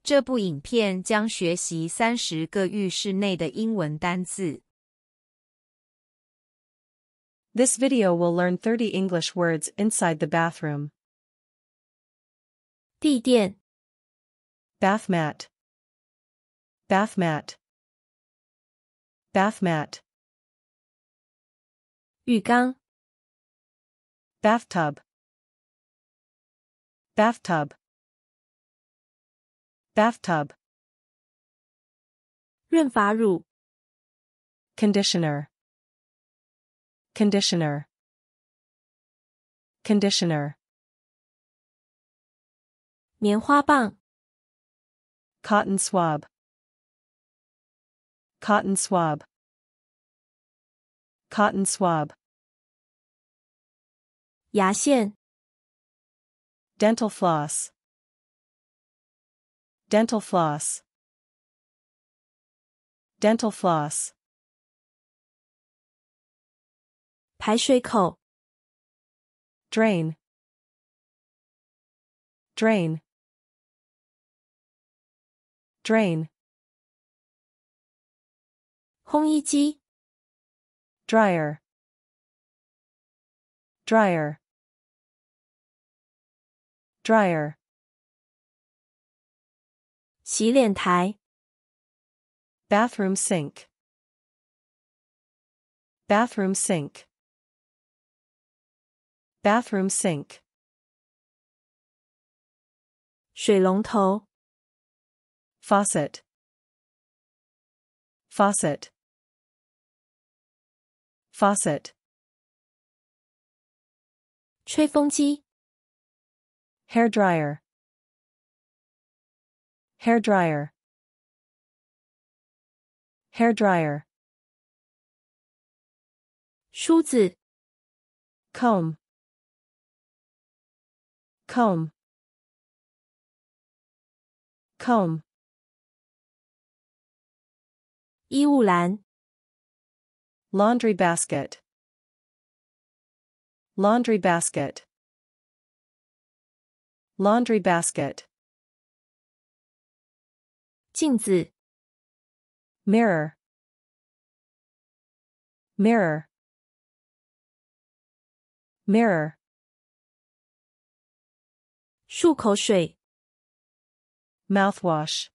这部影片将学习30个浴室内的英文单字。This video will learn 30 English words inside the bathroom. 地垫 Bath mat. Bath mat. Bath mat. 浴缸 Bathtub. Bathtub. Bathtub. 润发乳 Conditioner. Conditioner. Conditioner. 棉花棒 Cotton swab. Cotton swab. Cotton swab. 牙线 Dental floss. Dental floss. Dental floss. 排水口 Drain. Drain. Drain. 烘衣机 Dryer. Dryer. Dryer. 洗脸台 Bathroom sink. Bathroom sink. Bathroom sink. 水龙头 Faucet. Faucet. Faucet. 吹风机 Hair dryer. Hair dryer. Hair dryer. 梳子 Comb. Comb. Comb. 衣物篮 Laundry basket. Laundry basket. Laundry basket. 镜子 Mirror. Mirror. Mirror. 漱口水 Mouthwash.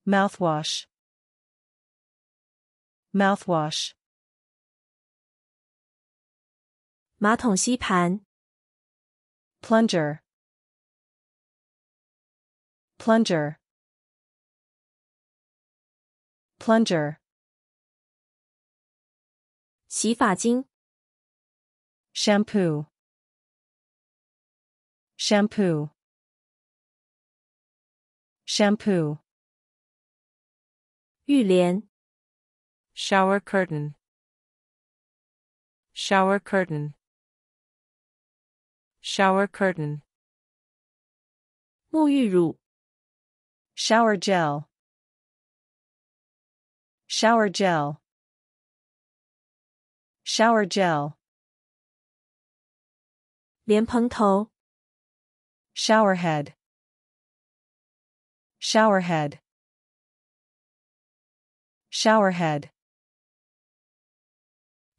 Mouthwash. Mouthwash. 马桶吸盘 Plunger. Plunger. Plunger. 洗发精 Shampoo. Shampoo. Shampoo. 浴帘 Shower curtain. Shower curtain. Shower curtain. 沐浴乳 Shower gel. Shower gel. Shower gel. 莲蓬头 Shower head. Shower head. Shower head.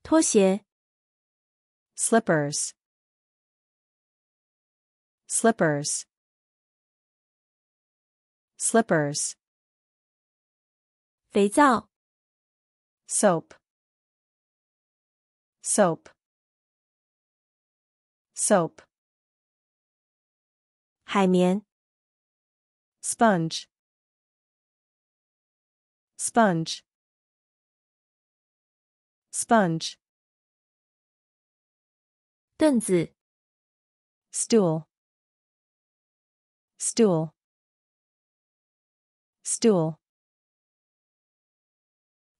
拖鞋 Slippers. Slippers. Slippers. 肥皂 Soap. Soap. Soap. 海绵 Sponge. Sponge. Sponge. 凳子 Stool. Stool. Stool.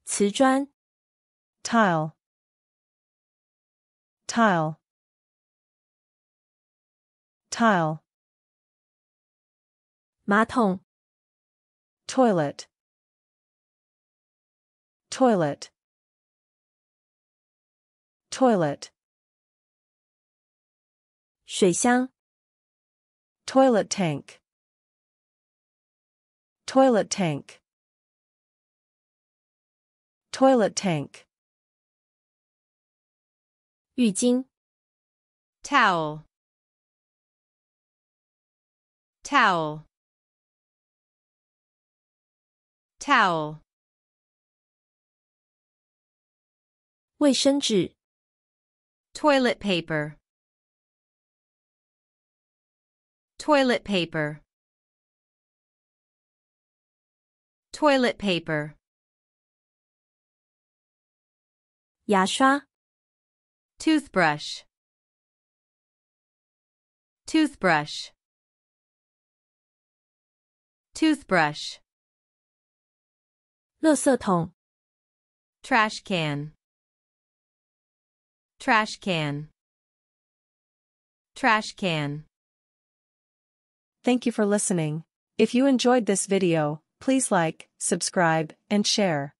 瓷砖 Tile. Tile. Tile. 马桶 Toilet. Toilet. Toilet. 水箱 Toilet tank. Toilet tank. Toilet tank. 浴巾 towel, towel, towel, 卫生纸 toilet paper, toilet paper, toilet paper, 牙刷 toothbrush, toothbrush, toothbrush, 垃圾桶 trash can, trash can, trash can. Thank you for listening. If you enjoyed this video, please like, subscribe, and share.